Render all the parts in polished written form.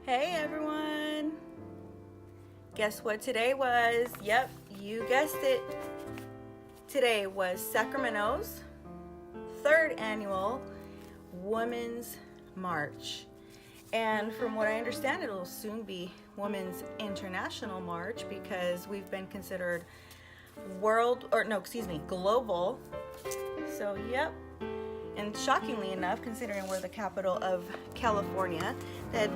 Hey everyone! Guess what today was? Yep, you guessed it. Today was Sacramento's 3rd annual Women's March. And from what I understand, it'll soon be Women's International March because we've been considered global. So, yep. And shockingly enough, considering we're the capital of California, that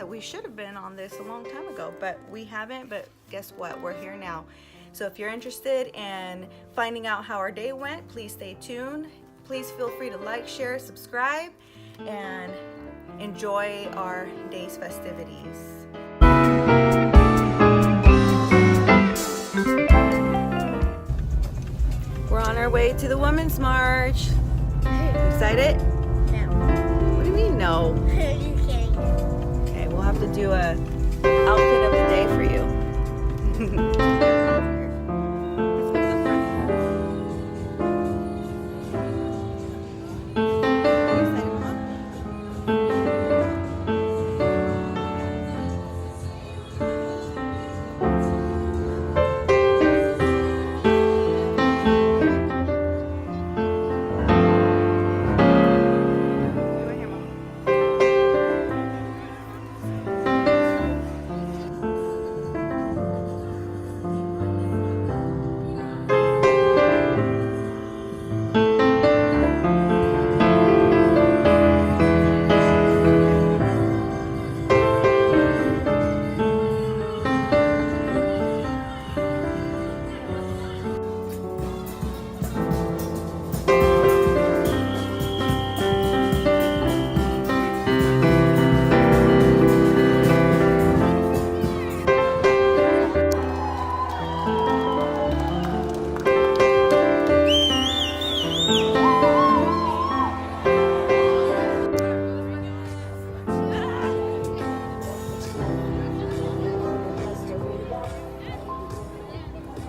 we should have been on this a long time ago, but we haven't. But guess what? We're here now. So if you're interested in finding out how our day went, please stay tuned. Please feel free to like, share, subscribe, and enjoy our day's festivities. We're on our way to the Women's March. Excited? No. What do you mean no? You can't. Okay, we'll have to do a outfit of the day for you.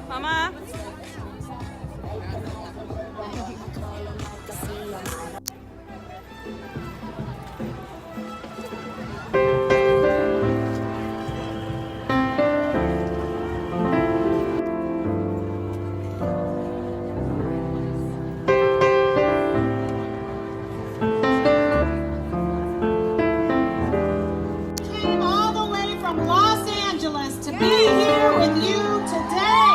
Mama? Came all the way from Los Angeles to be here with you today.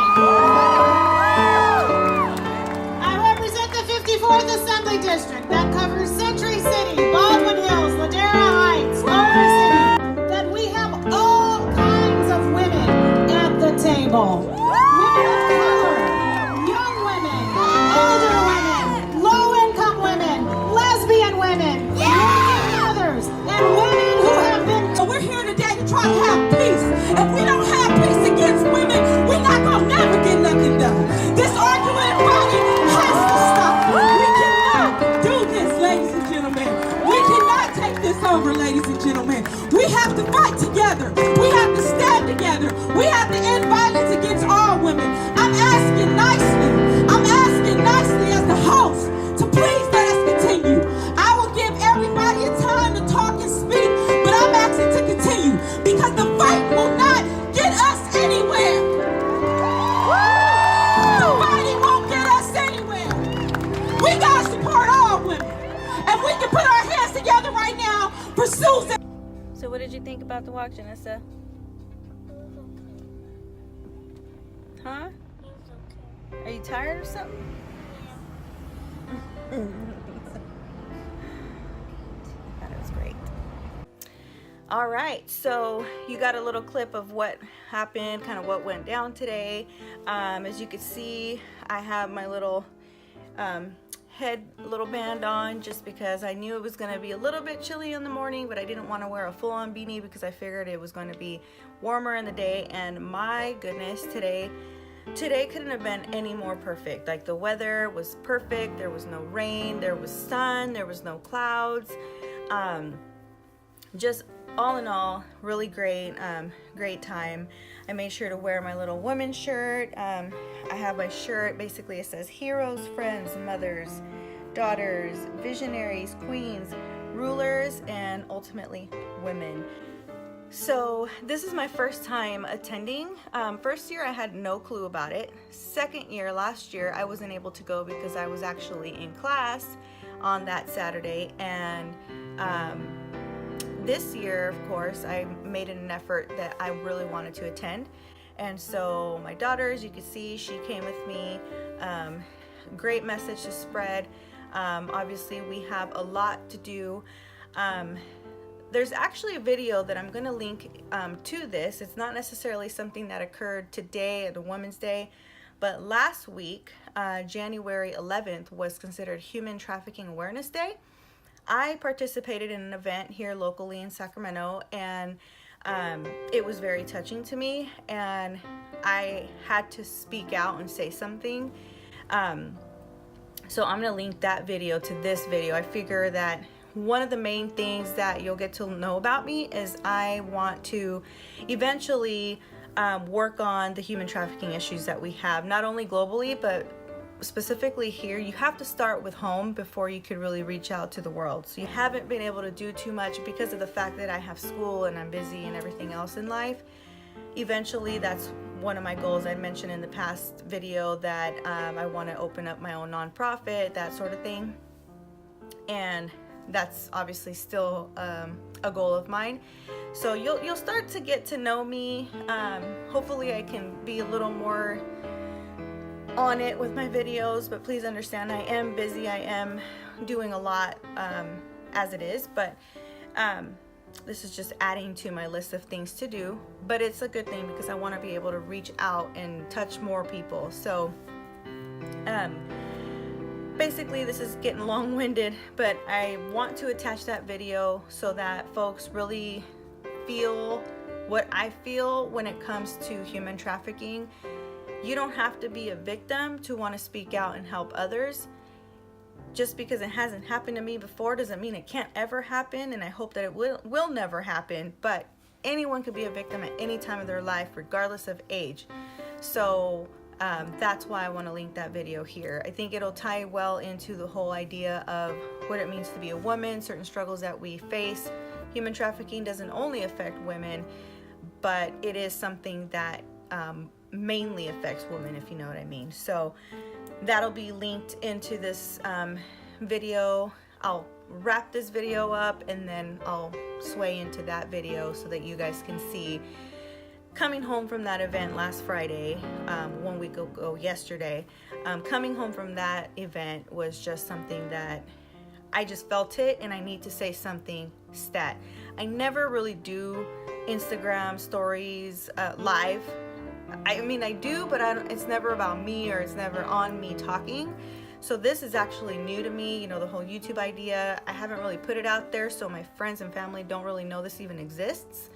I represent the 54th Assembly District that covers Century City, Baldwin Hills, Ladera Heights, Lower City. That we have all kinds of women at the table. Women of color, young women, older women, low-income women, lesbian women, working mothers, and women who have been. So we're here today to try to have peace. If we don't have peace against women, we're not going to never get nothing done. This arguing and fighting has to stop. We cannot do this, ladies and gentlemen. We cannot take this over, ladies and gentlemen. We have to fight together. We have to stand together. We have to end violence against all women. I'm asking nicely as the host to please let us continue. I will give everybody a time to talk and speak, but I'm asking to continue because the fight will not get us anywhere. The fighting won't get us anywhere. We gotta support all women. And we can put our hands together right now for Susan. So what did you think about the walk, Janessa? Huh? Are you tired or something? I thought it was great. All right, so you got a little clip of what happened, kind of what went down today. As you can see, I have my little little band on just because I knew it was going to be a little bit chilly in the morning, but I didn't want to wear a full-on beanie because I figured it was going to be warmer in the day. And my goodness, today couldn't have been any more perfect. Like, the weather was perfect. There was no rain, there was sun, there was no clouds. Just all in all, really great time. I made sure to wear my little women's shirt. I have my shirt, basically it says heroes, friends, mothers, daughters, visionaries, queens, rulers, and ultimately women. So this is my first time attending. First year I had no clue about it. Second year, last year, I wasn't able to go because I was actually in class on that Saturday. And this year, of course, I made an effort that I really wanted to attend. And so my daughter, as you can see, she came with me. Great message to spread. Obviously, we have a lot to do. There's actually a video that I'm going to link to this. It's not necessarily something that occurred today at the Women's Day, but last week, January 11th, was considered Human Trafficking Awareness Day. I participated in an event here locally in Sacramento, and it was very touching to me, and I had to speak out and say something. So I'm going to link that video to this video. I figure that one of the main things that you'll get to know about me is I want to eventually work on the human trafficking issues that we have, not only globally, but specifically here. You have to start with home before you could really reach out to the world. So you haven't been able to do too much because of the fact that I have school and I'm busy and everything else in life. Eventually, that's one of my goals. I mentioned in the past video that I want to open up my own nonprofit, that sort of thing. And that's obviously still a goal of mine. So you'll start to get to know me. Hopefully I can be a little more on it with my videos, but please understand I am busy. I am doing a lot as it is, but this is just adding to my list of things to do. But it's a good thing because I want to be able to reach out and touch more people. So basically, this is getting long-winded, but I want to attach that video so that folks really feel what I feel when it comes to human trafficking. You don't have to be a victim to want to speak out and help others. Just because it hasn't happened to me before doesn't mean it can't ever happen, and I hope that it will never happen. But anyone could be a victim at any time of their life, regardless of age. So that's why I want to link that video here. I think it'll tie well into the whole idea of what it means to be a woman, certain struggles that we face. Human trafficking doesn't only affect women, but it is something that mainly affects women, if you know what I mean. So that'll be linked into this video. I'll wrap this video up and then I'll sway into that video so that you guys can see. Coming home from that event last Friday, 1 week ago yesterday, coming home from that event was just something that I just felt it, and I need to say something stat. I never really do Instagram stories live. I mean, I do, but it's never about me, or it's never on me talking. So this is actually new to me, you know, the whole YouTube idea. I haven't really put it out there, so my friends and family don't really know this even exists.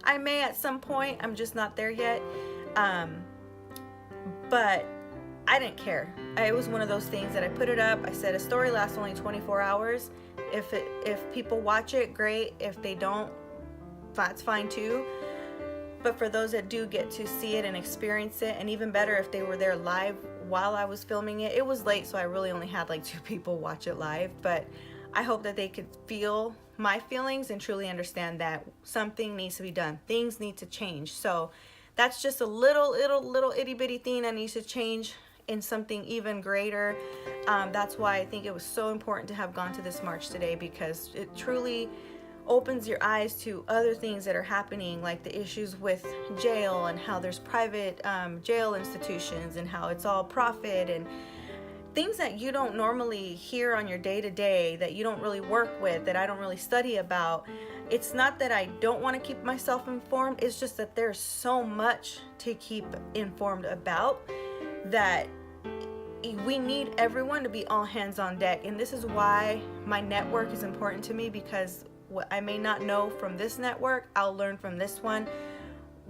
I may at some point, I'm just not there yet. But I didn't care. It was one of those things that I put it up. I said a story lasts only 24 hours. If people watch it, great. If they don't, that's fine too. But for those that do get to see it and experience it, and even better if they were there live while I was filming it. It was late, so I really only had like 2 people watch it live, but I hope that they could feel my feelings and truly understand that something needs to be done. Things need to change. So that's just a little itty bitty thing that needs to change in something even greater. That's why I think it was so important to have gone to this march today, because it truly opens your eyes to other things that are happening, like the issues with jail and how there's private jail institutions and how it's all profit and things that you don't normally hear on your day-to-day, that you don't really work with, that I don't really study about. It's not that I don't want to keep myself informed, it's just that there's so much to keep informed about that we need everyone to be all hands on deck. And this is why my network is important to me, because what I may not know from this network, I'll learn from this one.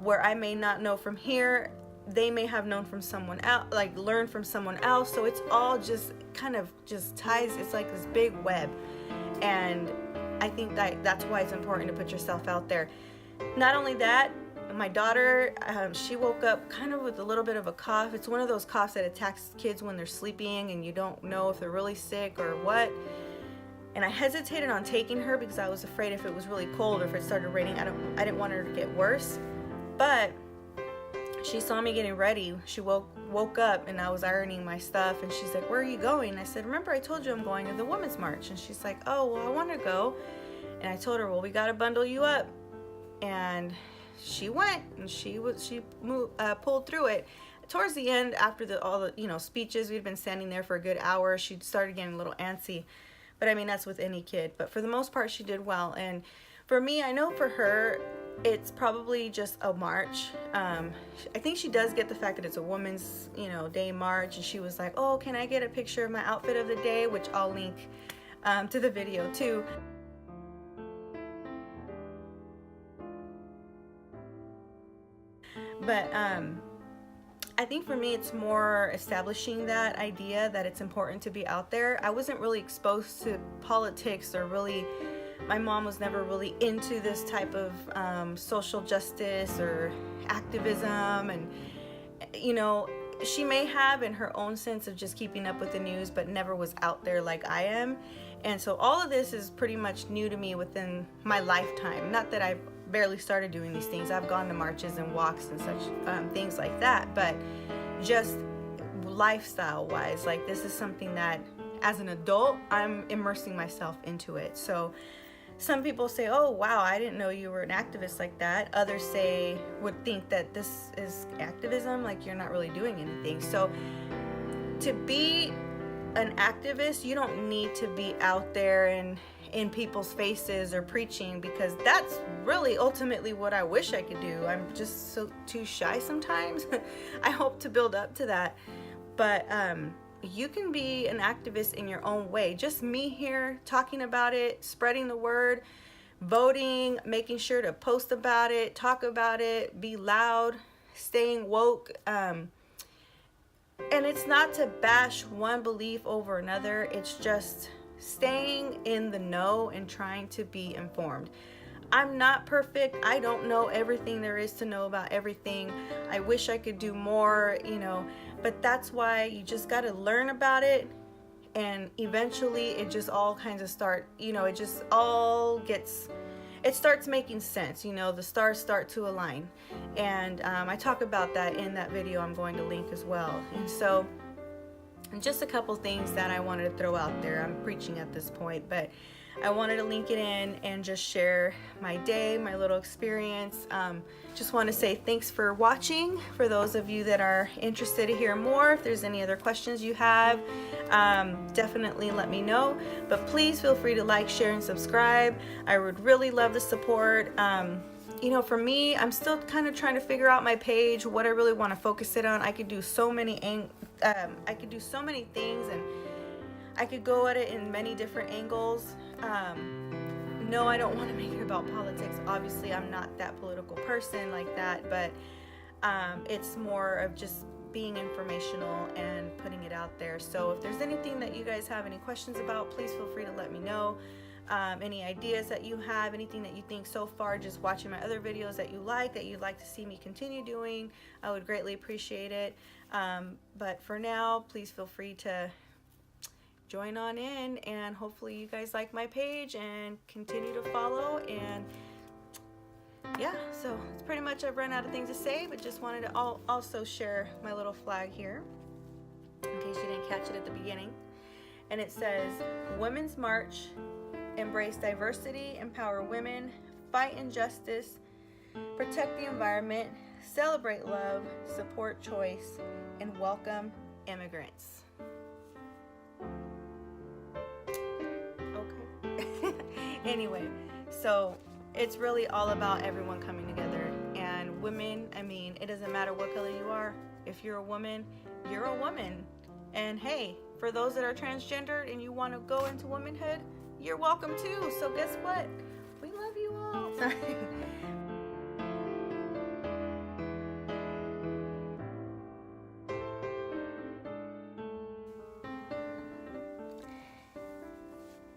Where I may not know from here, they may have known from someone else, like learn from someone else. So it's all just kind of just ties. It's like this big web. And I think that's why it's important to put yourself out there. Not only that, my daughter, she woke up kind of with a little bit of a cough. It's one of those coughs that attacks kids when they're sleeping and you don't know if they're really sick or what. And I hesitated on taking her because I was afraid if it was really cold or if it started raining, I didn't want her to get worse. But she saw me getting ready. She woke up and I was ironing my stuff, and she's like, "Where are you going?" And I said, "Remember I told you I'm going to the Women's March." And she's like, "Oh, well, I want to go." And I told her, "Well, we got to bundle you up." And she went, and she pulled through it. Towards the end, after all the speeches, we'd been standing there for a good hour. She started getting a little antsy, but I mean, that's with any kid. But for the most part, she did well. And for me, I know for her, it's probably just a march. I think she does get the fact that it's a women's, day march. And she was like, "Oh, can I get a picture of my outfit of the day?" Which I'll link to the video too. But I think for me, it's more establishing that idea that it's important to be out there. I wasn't really exposed to politics, or really, my mom was never really into this type of social justice or activism. And, she may have in her own sense of just keeping up with the news, but never was out there like I am. And so all of this is pretty much new to me within my lifetime. Not that I've barely started doing these things. I've gone to marches and walks and such things like that, but just lifestyle wise, like, this is something that as an adult I'm immersing myself into it. So some people say, "Oh wow, I didn't know you were an activist like that." Others would think that this is activism, like you're not really doing anything. So to be an activist, you don't need to be out there and in people's faces or preaching, because that's really ultimately what I wish I could do. I'm just too shy sometimes. I hope to build up to that. But you can be an activist in your own way. Just me here talking about it, spreading the word, voting, making sure to post about it, talk about it, be loud, staying woke. And it's not to bash one belief over another. It's just staying in the know and trying to be informed. I'm not perfect. I don't know everything there is to know about everything. I wish I could do more, but that's why you just got to learn about it, and eventually it just all kinds of it starts making sense. The stars start to align. And I talk about that in that video I'm going to link as well. And so just a couple things that I wanted to throw out there. I'm preaching at this point, but I wanted to link it in and just share my day, my little experience. Just want to say thanks for watching. For those of you that are interested to hear more, if there's any other questions you have, definitely let me know. But please feel free to like, share, and subscribe. I would really love the support. For me, I'm still kind of trying to figure out my page, what I really want to focus it on. I could do so many things, and I could go at it in many different angles. No, I don't want to make it about politics. Obviously, I'm not that political person like that, but it's more of just being informational and putting it out there. So if there's anything that you guys have any questions about, please feel free to let me know. Any ideas that you have, anything that you think so far just watching my other videos that you'd like to see me continue doing, I would greatly appreciate it. But for now, please feel free to join on in, and hopefully you guys like my page and continue to follow. And yeah, so it's pretty much, I've run out of things to say, but just wanted to also share my little flag here in case you didn't catch it at the beginning. And it says, "Women's March. Embrace diversity, empower women, fight injustice, protect the environment, celebrate love, support choice, and welcome immigrants." Okay. Anyway, so it's really all about everyone coming together. And women, it doesn't matter what color you are. If you're a woman, you're a woman. And hey, for those that are transgendered and you want to go into womanhood, you're welcome too. So guess what? We love you all. Sorry.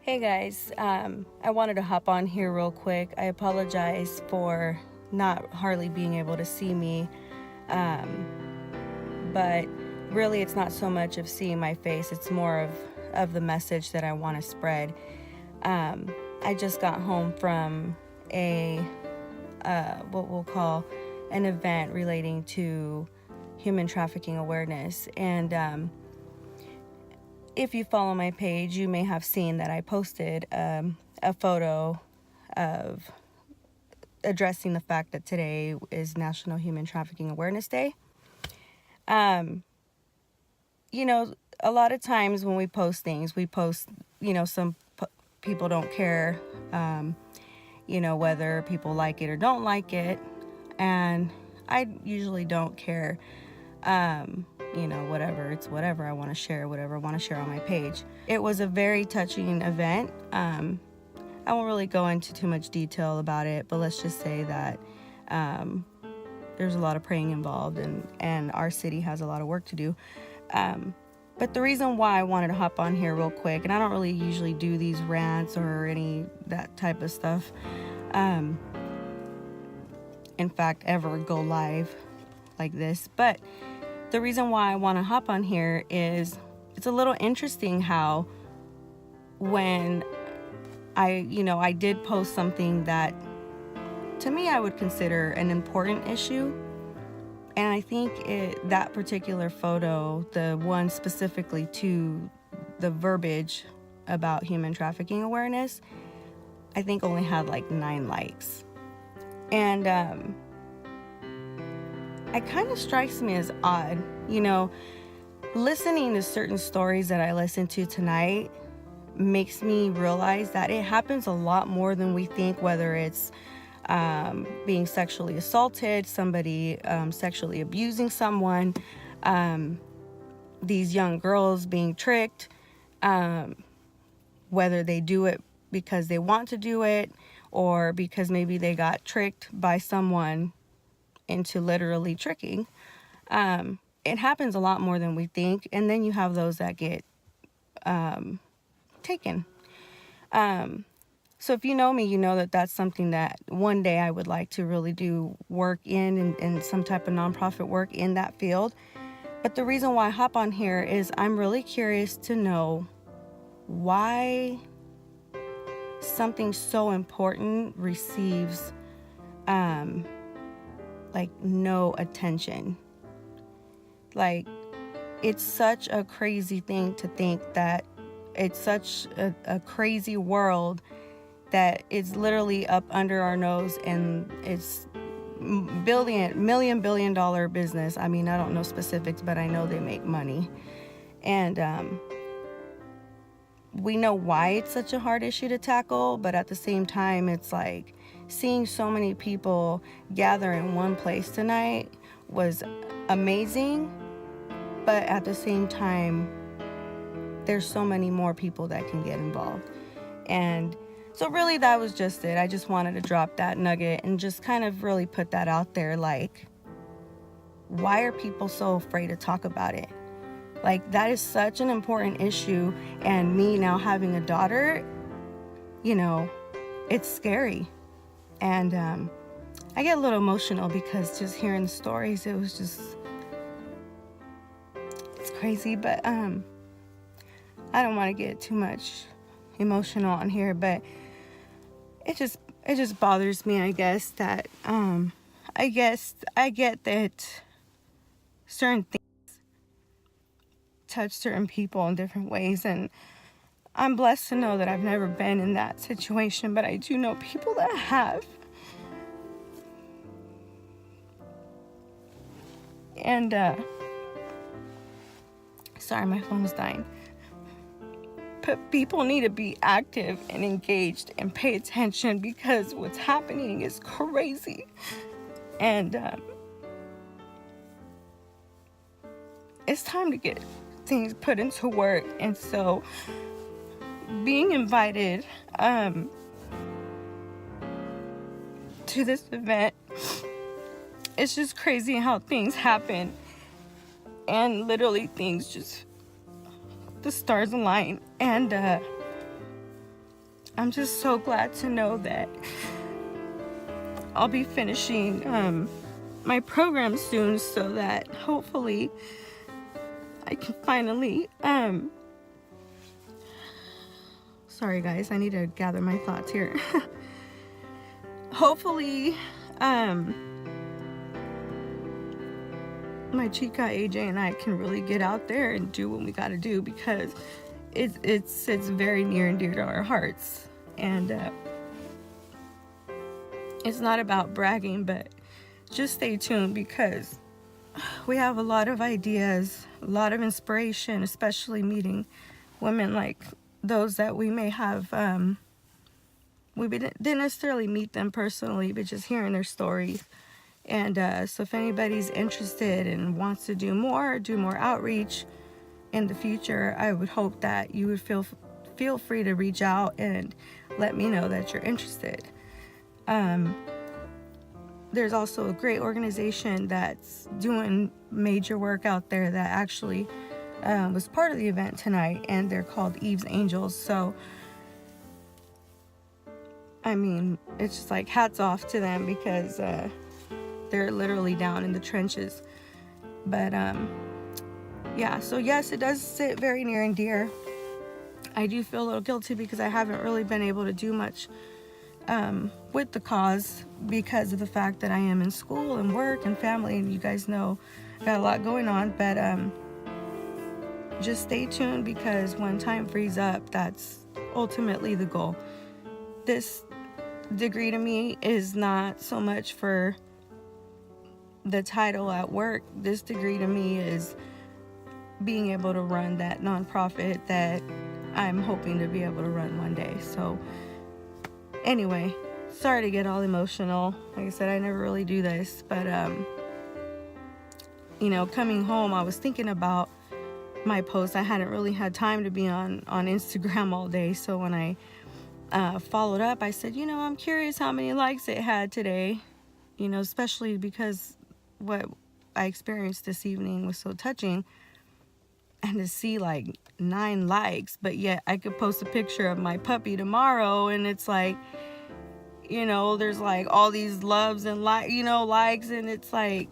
Hey guys, I wanted to hop on here real quick. I apologize for not hardly being able to see me, but really it's not so much of seeing my face, it's more of the message that I want to spread. I just got home from a what we'll call an event relating to human trafficking awareness. And if you follow my page, you may have seen that I posted a photo of addressing the fact that today is National Human Trafficking Awareness Day. You know, a lot of times when we post things, you know, some people don't care, you know, whether people like it or don't like it. And I usually don't care. You know, whatever, it's whatever I want to share, whatever I want to share on my page. It was a very touching event. I won't really go into too much detail about it, but let's just say that there's a lot of praying involved, and our city has a lot of work to do. But the reason why I wanted to hop on here real quick, and I don't really usually do these rants or any that type of stuff, in fact, ever go live like this, but the reason why I want to hop on here is it's a little interesting how when I did post something that to me I would consider an important issue. And I think that particular photo, the one specifically to the verbiage about human trafficking awareness, I think only had like 9 likes. And it kind of strikes me as odd, you know, listening to certain stories that I listened to tonight makes me realize that it happens a lot more than we think, whether it's being sexually assaulted, somebody sexually abusing someone, these young girls being tricked, whether they do it because they want to do it or because maybe they got tricked by someone into literally tricking. It happens a lot more than we think. And then you have those that get taken. So if you know me, you know that that's something that one day I would like to really do work in and some type of nonprofit work in that field. But the reason why I hop on here is I'm really curious to know why something so important receives like no attention. Like, it's such a crazy thing to think that it's such a crazy world that it's literally up under our nose, and it's billion dollar business. I mean, I don't know specifics, but I know they make money. And we know why it's such a hard issue to tackle, but at the same time, it's like seeing so many people gather in one place tonight was amazing, but at the same time, there's so many more people that can get involved. And so really that was just it. I just wanted to drop that nugget and just kind of really put that out there. Like, why are people so afraid to talk about it? Like, that is such an important issue. And me now having a daughter, you know, it's scary. And I get a little emotional because just hearing the stories, it was just, it's crazy. But I don't want to get too much emotional on here, but it just bothers me, I guess, that I get that certain things touch certain people in different ways, and I'm blessed to know that I've never been in that situation, but I do know people that have. And sorry, my phone was dying. But people need to be active and engaged and pay attention, because what's happening is crazy. And it's time to get things put into work. And so being invited to this event, it's just crazy how things happen. And literally things just, the stars align. And I'm just so glad to know that I'll be finishing my program soon, so that hopefully I can finally Sorry guys, I need to gather my thoughts here. Hopefully, my chica AJ and I can really get out there and do what we got to do, because it's very near and dear to our hearts. And it's not about bragging, but just stay tuned, because we have a lot of ideas, a lot of inspiration, especially meeting women like those that we may have, we didn't necessarily meet them personally, but just hearing their stories. And so if anybody's interested and wants to do more outreach in the future, I would hope that you would feel free to reach out and let me know that you're interested. There's also a great organization that's doing major work out there that actually was part of the event tonight, and they're called Eve's Angels. So I mean, it's just like hats off to them, because they're literally down in the trenches. But yeah, so yes, it does sit very near and dear. I do feel a little guilty because I haven't really been able to do much with the cause, because of the fact that I am in school and work and family, and you guys know I got a lot going on. But just stay tuned, because when time frees up, that's ultimately the goal. This degree to me is not so much for the title at work. This degree to me is being able to run that nonprofit that I'm hoping to be able to run one day. So anyway, sorry to get all emotional. Like I said, I never really do this, but you know, coming home, I was thinking about my post. I hadn't really had time to be on Instagram all day, so when I followed up, I said, you know, I'm curious how many likes it had today, you know, especially because what I experienced this evening was so touching. And to see like 9 likes, but yet I could post a picture of my puppy tomorrow, and it's like, you know, there's like all these loves and likes, and it's like,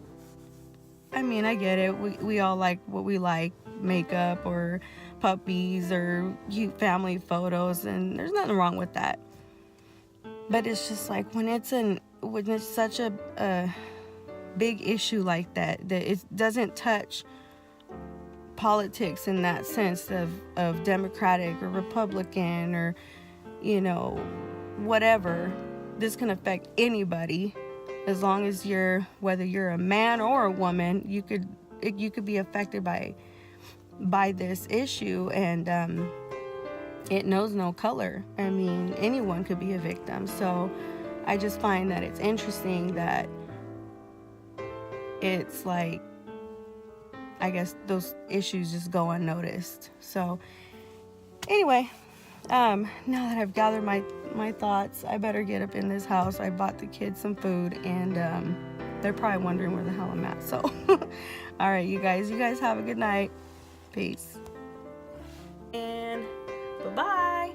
I mean, I get it. We all like what we like, makeup or puppies or cute family photos, and there's nothing wrong with that. But it's just like when it's such a big issue like that it doesn't touch politics in that sense of Democratic or Republican or, you know, whatever. This can affect anybody, as long as whether you're a man or a woman, you could be affected by this issue, and it knows no color. I mean, anyone could be a victim. So I just find that it's interesting that it's like, I guess those issues just go unnoticed. So anyway, now that I've gathered my thoughts, I better get up in this house. I bought the kids some food, and they're probably wondering where the hell I'm at. So all right, you guys have a good night. Peace. And bye-bye.